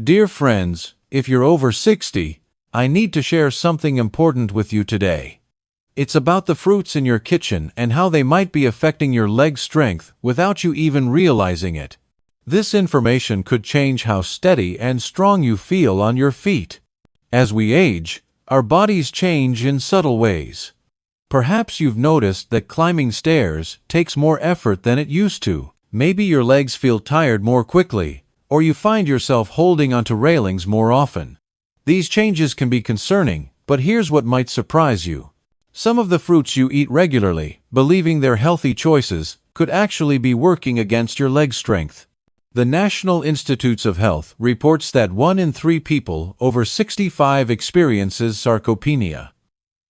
Dear friends, if you're over 60, I need to share something important with you today. It's about the fruits in your kitchen and how they might be affecting your leg strength without you even realizing it. This information could change how steady and strong you feel on your feet. As we age, our bodies change in subtle ways. Perhaps you've noticed that climbing stairs takes more effort than it used to. Maybe your legs feel tired more quickly, or you find yourself holding onto railings more often. These changes can be concerning, but here's what might surprise you. Some of the fruits you eat regularly, believing they're healthy choices, could actually be working against your leg strength. The National Institutes of Health reports that 1 in 3 people over 65 experiences sarcopenia.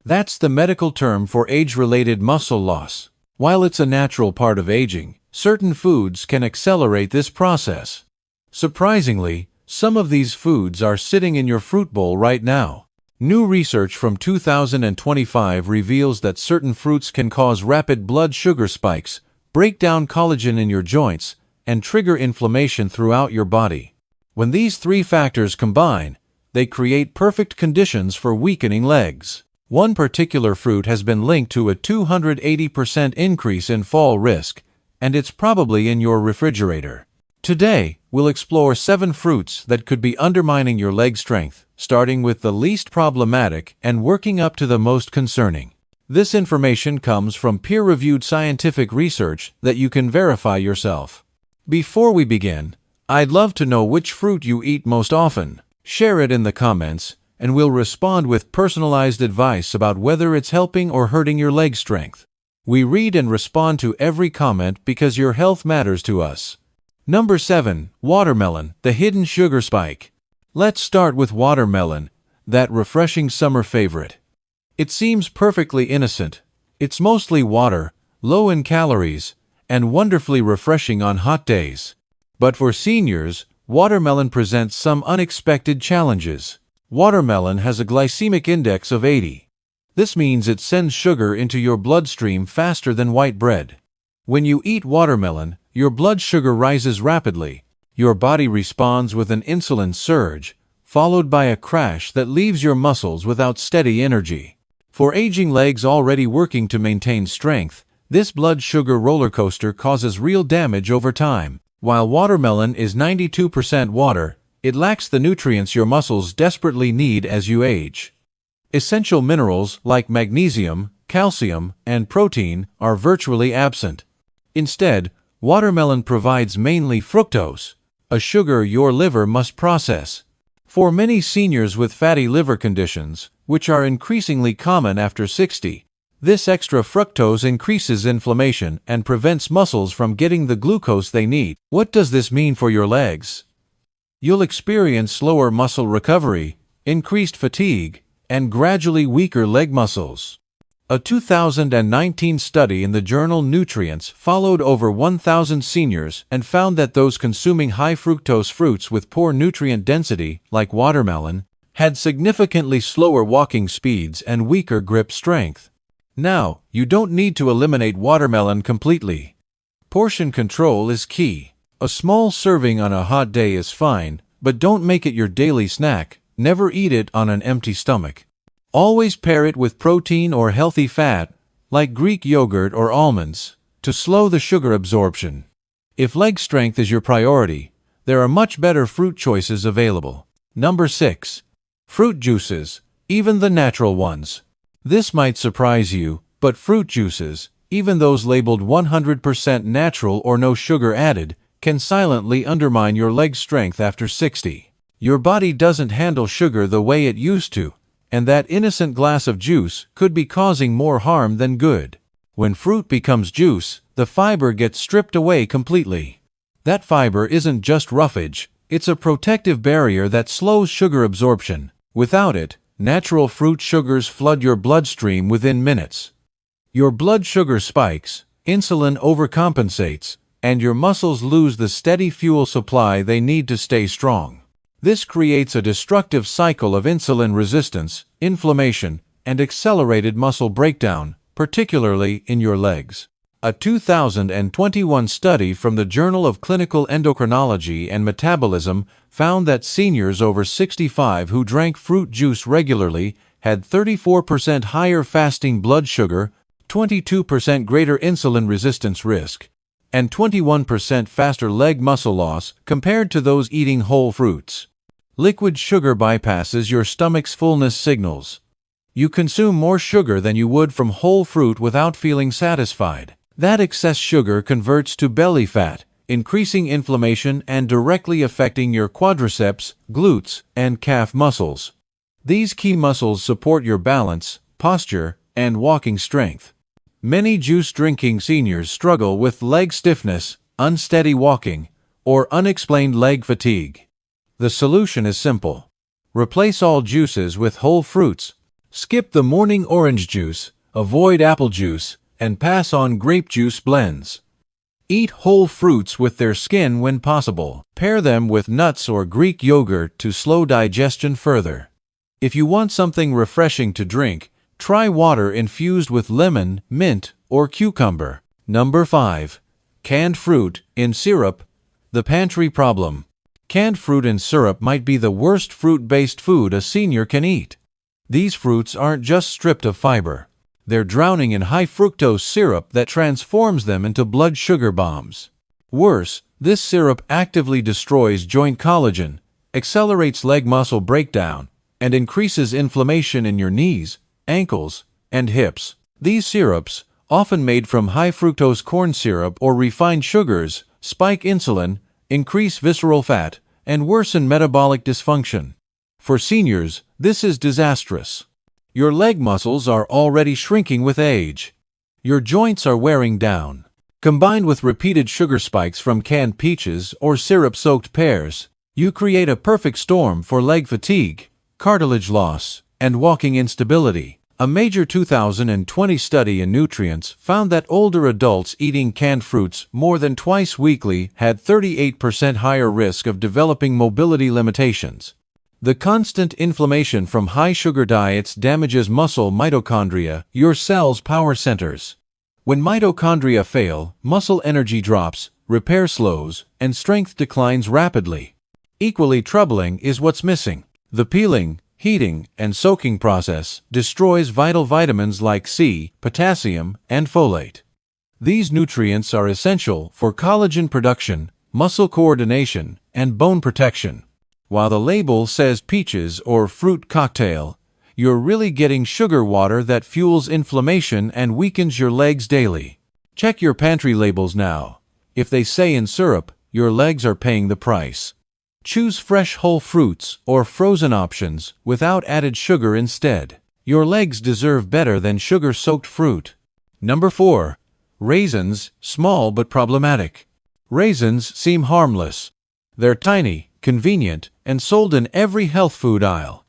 That's the medical term for age-related muscle loss. While it's a natural part of aging, certain foods can accelerate this process. Surprisingly, some of these foods are sitting in your fruit bowl right now. New research from 2025 reveals that certain fruits can cause rapid blood sugar spikes, break down collagen in your joints, and trigger inflammation throughout your body. When these 3 factors combine, they create perfect conditions for weakening legs. One particular fruit has been linked to a 280% increase in fall risk, and it's probably in your refrigerator. Today, we'll explore 7 fruits that could be undermining your leg strength, starting with the least problematic and working up to the most concerning. This information comes from peer-reviewed scientific research that you can verify yourself. Before we begin, I'd love to know which fruit you eat most often. Share it in the comments, and we'll respond with personalized advice about whether it's helping or hurting your leg strength. We read and respond to every comment because your health matters to us. Number 7. Watermelon, the hidden sugar spike. Let's start with watermelon, that refreshing summer favorite. It seems perfectly innocent. It's mostly water, low in calories, and wonderfully refreshing on hot days. But for seniors, watermelon presents some unexpected challenges. Watermelon has a glycemic index of 80. This means it sends sugar into your bloodstream faster than white bread. When you eat watermelon, your blood sugar rises rapidly. Your body responds with an insulin surge, followed by a crash that leaves your muscles without steady energy. For aging legs already working to maintain strength, this blood sugar roller coaster causes real damage over time. While watermelon is 92% water, it lacks the nutrients your muscles desperately need as you age. Essential minerals like magnesium, calcium, and protein are virtually absent. Instead, watermelon provides mainly fructose, a sugar your liver must process. For many seniors with fatty liver conditions, which are increasingly common after 60, this extra fructose increases inflammation and prevents muscles from getting the glucose they need. What does this mean for your legs? You'll experience slower muscle recovery, increased fatigue, and gradually weaker leg muscles. A 2019 study in the journal Nutrients followed over 1,000 seniors and found that those consuming high fructose fruits with poor nutrient density, like watermelon, had significantly slower walking speeds and weaker grip strength. Now, you don't need to eliminate watermelon completely. Portion control is key. A small serving on a hot day is fine, but don't make it your daily snack. Never eat it on an empty stomach. Always pair it with protein or healthy fat, like Greek yogurt or almonds, to slow the sugar absorption. If leg strength is your priority, there are much better fruit choices available. Number 6. Fruit juices, even the natural ones. This might surprise you, but fruit juices, even those labeled 100% natural or no sugar added, can silently undermine your leg strength after 60. Your body doesn't handle sugar the way it used to, and that innocent glass of juice could be causing more harm than good. When fruit becomes juice, the fiber gets stripped away completely. That fiber isn't just roughage, it's a protective barrier that slows sugar absorption. Without it, natural fruit sugars flood your bloodstream within minutes. Your blood sugar spikes, insulin overcompensates, and your muscles lose the steady fuel supply they need to stay strong. This creates a destructive cycle of insulin resistance, inflammation, and accelerated muscle breakdown, particularly in your legs. A 2021 study from the Journal of Clinical Endocrinology and Metabolism found that seniors over 65 who drank fruit juice regularly had 34% higher fasting blood sugar, 22% greater insulin resistance risk, and 21% faster leg muscle loss compared to those eating whole fruits. Liquid sugar bypasses your stomach's fullness signals. You consume more sugar than you would from whole fruit without feeling satisfied. That excess sugar converts to belly fat, increasing inflammation and directly affecting your quadriceps, glutes, and calf muscles. These key muscles support your balance, posture, and walking strength. Many juice-drinking seniors struggle with leg stiffness, unsteady walking, or unexplained leg fatigue. The solution is simple. Replace all juices with whole fruits. Skip the morning orange juice, avoid apple juice, and pass on grape juice blends. Eat whole fruits with their skin when possible. Pair them with nuts or Greek yogurt to slow digestion further. If you want something refreshing to drink, try water infused with lemon, mint, or cucumber. Number 5. Canned fruit in syrup. The pantry problem. Canned fruit in syrup might be the worst fruit-based food a senior can eat. These fruits aren't just stripped of fiber. They're drowning in high fructose syrup that transforms them into blood sugar bombs. Worse, this syrup actively destroys joint collagen, accelerates leg muscle breakdown, and increases inflammation in your knees, ankles, and hips. These syrups, often made from high fructose corn syrup or refined sugars, spike insulin, increase visceral fat, and worsen metabolic dysfunction. For seniors, this is disastrous. Your leg muscles are already shrinking with age. Your joints are wearing down. Combined with repeated sugar spikes from canned peaches or syrup-soaked pears, you create a perfect storm for leg fatigue, cartilage loss, and walking instability. A major 2020 study in nutrients found that older adults eating canned fruits more than twice weekly had 38% higher risk of developing mobility limitations. The constant inflammation from high-sugar diets damages muscle mitochondria, your cell's power centers. When mitochondria fail, muscle energy drops, repair slows, and strength declines rapidly. Equally troubling is what's missing. The peeling, heating, and soaking process destroys vital vitamins like C, potassium, and folate. These nutrients are essential for collagen production, muscle coordination, and bone protection. While the label says peaches or fruit cocktail, you're really getting sugar water that fuels inflammation and weakens your legs daily. Check your pantry labels now. If they say in syrup, your legs are paying the price. Choose fresh whole fruits or frozen options without added sugar instead. Your legs deserve better than sugar-soaked fruit. Number 4. Raisins, small but problematic. Raisins seem harmless. They're tiny, convenient, and sold in every health food aisle.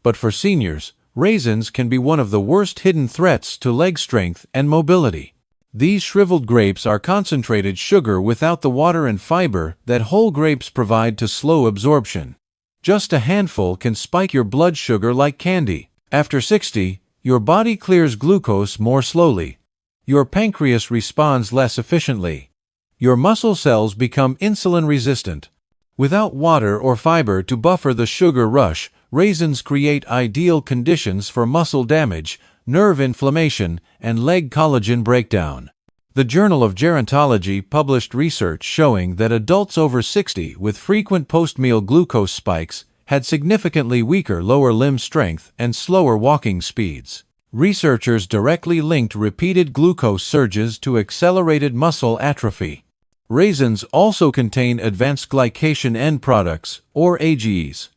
But for seniors, raisins can be one of the worst hidden threats to leg strength and mobility. These shriveled grapes are concentrated sugar without the water and fiber that whole grapes provide to slow absorption. Just a handful can spike your blood sugar like candy. After 60, your body clears glucose more slowly. Your pancreas responds less efficiently. Your muscle cells become insulin resistant. Without water or fiber to buffer the sugar rush, raisins create ideal conditions for muscle damage, nerve inflammation, and leg collagen breakdown. The Journal of Gerontology published research showing that adults over 60 with frequent post-meal glucose spikes had significantly weaker lower limb strength and slower walking speeds. Researchers directly linked repeated glucose surges to accelerated muscle atrophy. Raisins also contain advanced glycation end products, or AGEs.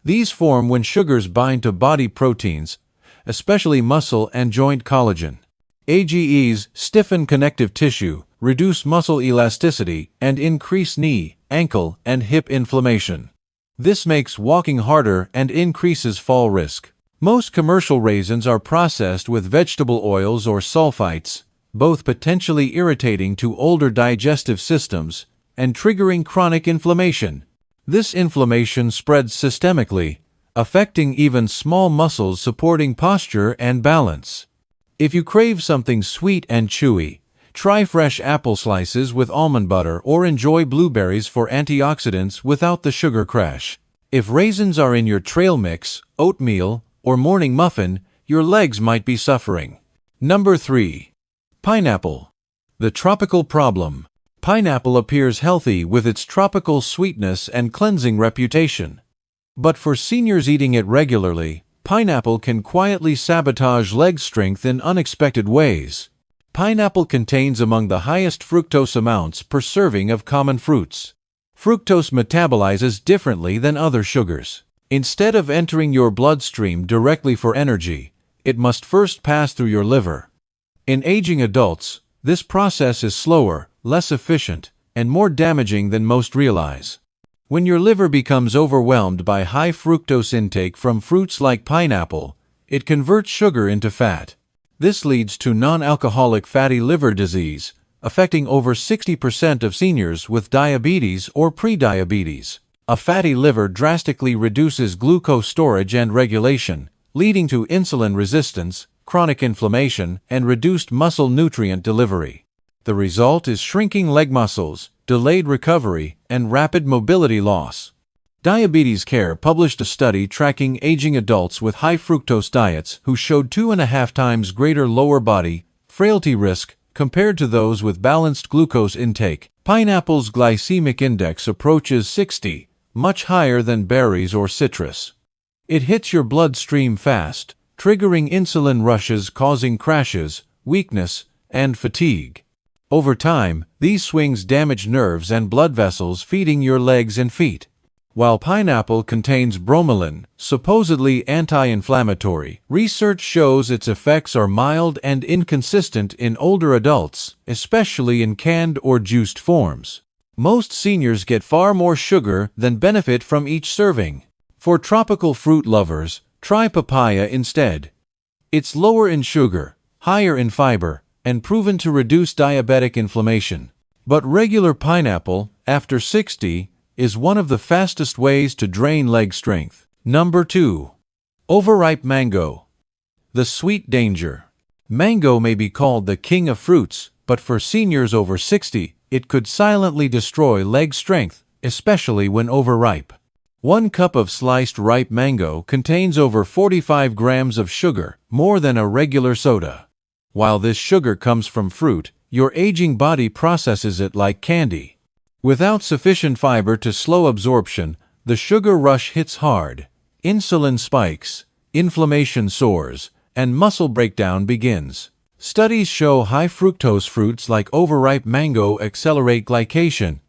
These form when sugars bind to body proteins, especially muscle and joint collagen. AGEs stiffen connective tissue, reduce muscle elasticity, and increase knee, ankle, and hip inflammation. This makes walking harder and increases fall risk. Most commercial raisins are processed with vegetable oils or sulfites, both potentially irritating to older digestive systems and triggering chronic inflammation. This inflammation spreads systemically, affecting even small muscles supporting posture and balance. If you crave something sweet and chewy, Try fresh apple slices with almond butter or enjoy blueberries for antioxidants without the sugar crash. If raisins are in your trail mix, oatmeal, or morning muffin, your legs might be suffering. Number 3. Pineapple. The tropical problem. Pineapple appears healthy with its tropical sweetness and cleansing reputation. But for seniors eating it regularly, pineapple can quietly sabotage leg strength in unexpected ways. Pineapple contains among the highest fructose amounts per serving of common fruits. Fructose metabolizes differently than other sugars. Instead of entering your bloodstream directly for energy, it must first pass through your liver. In aging adults, this process is slower, less efficient, and more damaging than most realize. When your liver becomes overwhelmed by high fructose intake from fruits like pineapple, it converts sugar into fat. This leads to non-alcoholic fatty liver disease, affecting over 60% of seniors with diabetes or prediabetes. A fatty liver drastically reduces glucose storage and regulation, leading to insulin resistance, chronic inflammation, and reduced muscle nutrient delivery. The result is shrinking leg muscles, delayed recovery, and rapid mobility loss. Diabetes Care published a study tracking aging adults with high fructose diets who showed 2.5 times greater lower body frailty risk compared to those with balanced glucose intake. Pineapple's glycemic index approaches 60, much higher than berries or citrus. It hits your bloodstream fast, triggering insulin rushes causing crashes, weakness, and fatigue. Over time, these swings damage nerves and blood vessels feeding your legs and feet. While pineapple contains bromelain, supposedly anti-inflammatory, research shows its effects are mild and inconsistent in older adults, especially in canned or juiced forms. Most seniors get far more sugar than benefit from each serving. For tropical fruit lovers, try papaya instead. It's lower in sugar, higher in fiber, and proven to reduce diabetic inflammation. But regular pineapple, after 60, is one of the fastest ways to drain leg strength. Number 2. Overripe mango. The sweet danger. Mango may be called the king of fruits, but for seniors over 60, it could silently destroy leg strength, especially when overripe. 1 cup of sliced ripe mango contains over 45 grams of sugar, more than a regular soda. While this sugar comes from fruit, your aging body processes it like candy. Without sufficient fiber to slow absorption, the sugar rush hits hard. Insulin spikes, inflammation soars, and muscle breakdown begins. Studies show high fructose fruits like overripe mango accelerate glycation,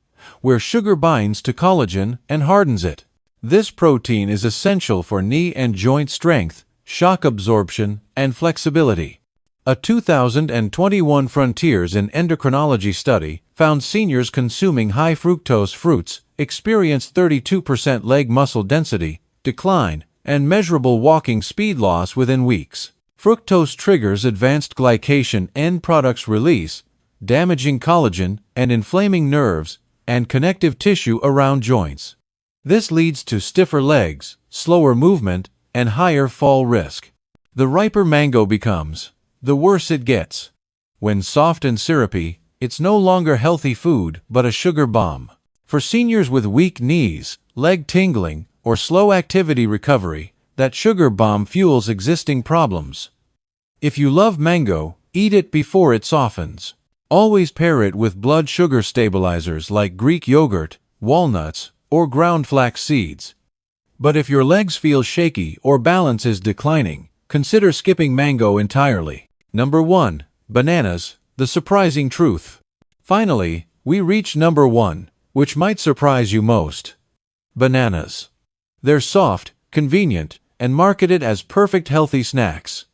where sugar binds to collagen and hardens it. This protein is essential for knee and joint strength, shock absorption, and flexibility. A 2021 Frontiers in Endocrinology study found seniors consuming high fructose fruits experienced 32% leg muscle density decline and measurable walking speed loss within weeks. Fructose triggers advanced glycation end products release, damaging collagen and inflaming nerves and connective tissue around joints. This leads to stiffer legs, slower movement, and higher fall risk. The riper mango becomes, the worse it gets. When soft and syrupy, it's no longer healthy food but a sugar bomb. For seniors with weak knees, leg tingling, or slow activity recovery, that sugar bomb fuels existing problems. If you love mango, eat it before it softens. Always pair it with blood sugar stabilizers like Greek yogurt, walnuts, or ground flax seeds. But if your legs feel shaky or balance is declining, consider skipping mango entirely. Number 1. Bananas, the surprising truth. Finally, we reach number 1, which might surprise you most. Bananas. They're soft, convenient, and marketed as perfect healthy snacks.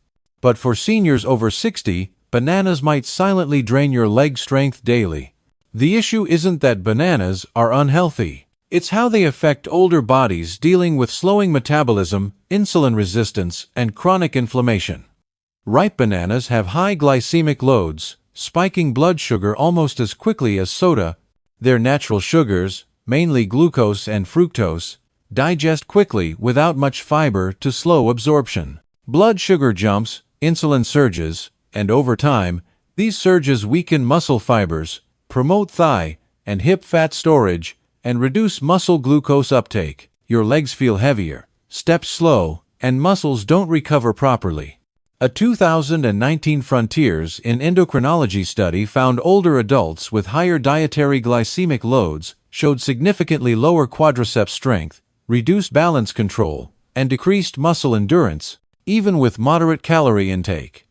But for seniors over 60, bananas might silently drain your leg strength daily. The issue isn't that bananas are unhealthy. It's how they affect older bodies dealing with slowing metabolism, insulin resistance, and chronic inflammation. Ripe bananas have high glycemic loads, spiking blood sugar almost as quickly as soda. Their natural sugars, mainly glucose and fructose, digest quickly without much fiber to slow absorption. Blood sugar jumps, insulin surges, and over time, These surges weaken muscle fibers, promote thigh and hip fat storage, and reduce muscle glucose uptake. Your legs feel heavier, steps slow, and muscles don't recover properly. A 2019 Frontiers in Endocrinology study found older adults with higher dietary glycemic loads showed significantly lower quadriceps strength, reduced balance control, and decreased muscle endurance, even with moderate calorie intake.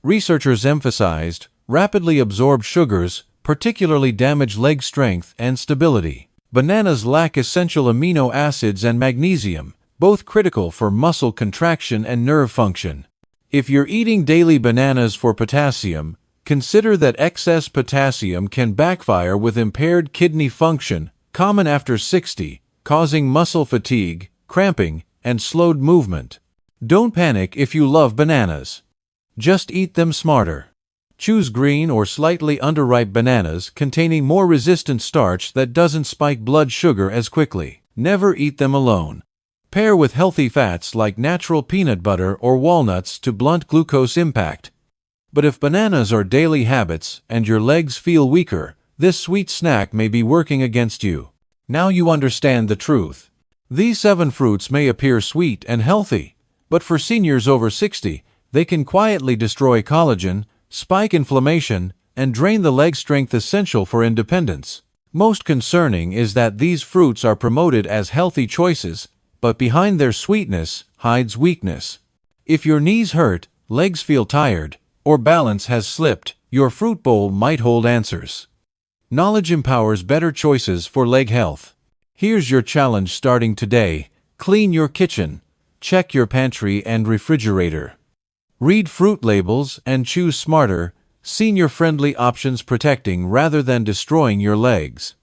Researchers emphasized rapidly absorbed sugars particularly damage leg strength and stability. Bananas lack essential amino acids and magnesium, both critical for muscle contraction and nerve function. If you're eating daily bananas for potassium, consider that excess potassium can backfire with impaired kidney function, common after 60, causing muscle fatigue, cramping, and slowed movement. Don't panic if you love bananas. Just eat them smarter. Choose green or slightly underripe bananas containing more resistant starch that doesn't spike blood sugar as quickly. Never eat them alone. Pair with healthy fats like natural peanut butter or walnuts to blunt glucose impact. But if bananas are daily habits and your legs feel weaker, this sweet snack may be working against you. Now you understand the truth. These 7 fruits may appear sweet and healthy, but for seniors over 60, they can quietly destroy collagen, spike inflammation, and drain the leg strength essential for independence. Most concerning is that these fruits are promoted as healthy choices, but behind their sweetness hides weakness. If your knees hurt, legs feel tired, or balance has slipped, your fruit bowl might hold answers. Knowledge empowers better choices for leg health. Here's your challenge starting today. Clean your kitchen. Check your pantry and refrigerator. Read fruit labels and choose smarter, senior-friendly options protecting rather than destroying your legs.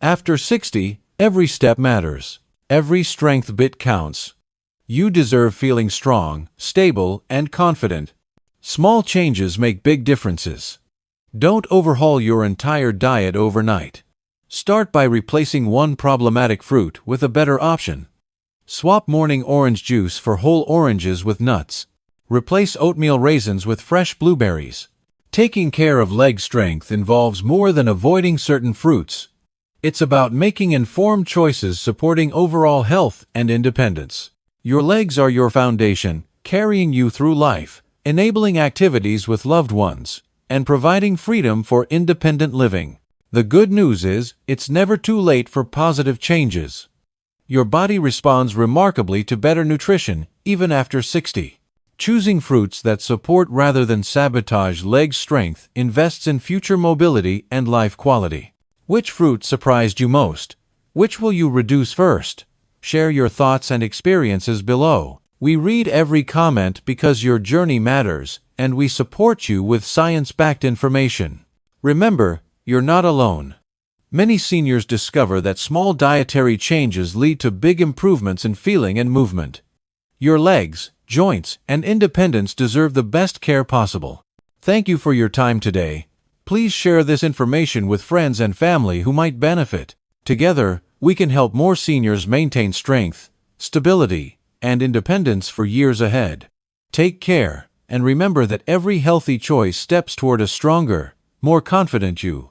After 60, every step matters. Every strength bit counts. You deserve feeling strong, stable, and confident. Small changes make big differences. Don't overhaul your entire diet overnight. Start by replacing one problematic fruit with a better option. Swap morning orange juice for whole oranges with nuts. Replace oatmeal raisins with fresh blueberries. Taking care of leg strength involves more than avoiding certain fruits. It's about making informed choices supporting overall health and independence. Your legs are your foundation, carrying you through life, enabling activities with loved ones, and providing freedom for independent living. The good news is, it's never too late for positive changes. Your body responds remarkably to better nutrition, even after 60. Choosing fruits that support rather than sabotage leg strength invests in future mobility and life quality. Which fruit surprised you most? Which will you reduce first? Share your thoughts and experiences below. We read every comment because your journey matters, and we support you with science-backed information. Remember, you're not alone. Many seniors discover that small dietary changes lead to big improvements in feeling and movement. Your legs, joints, and independence deserve the best care possible. Thank you for your time today. Please share this information with friends and family who might benefit. Together, we can help more seniors maintain strength, stability, and independence for years ahead. Take care, and remember that every healthy choice steps toward a stronger, more confident you.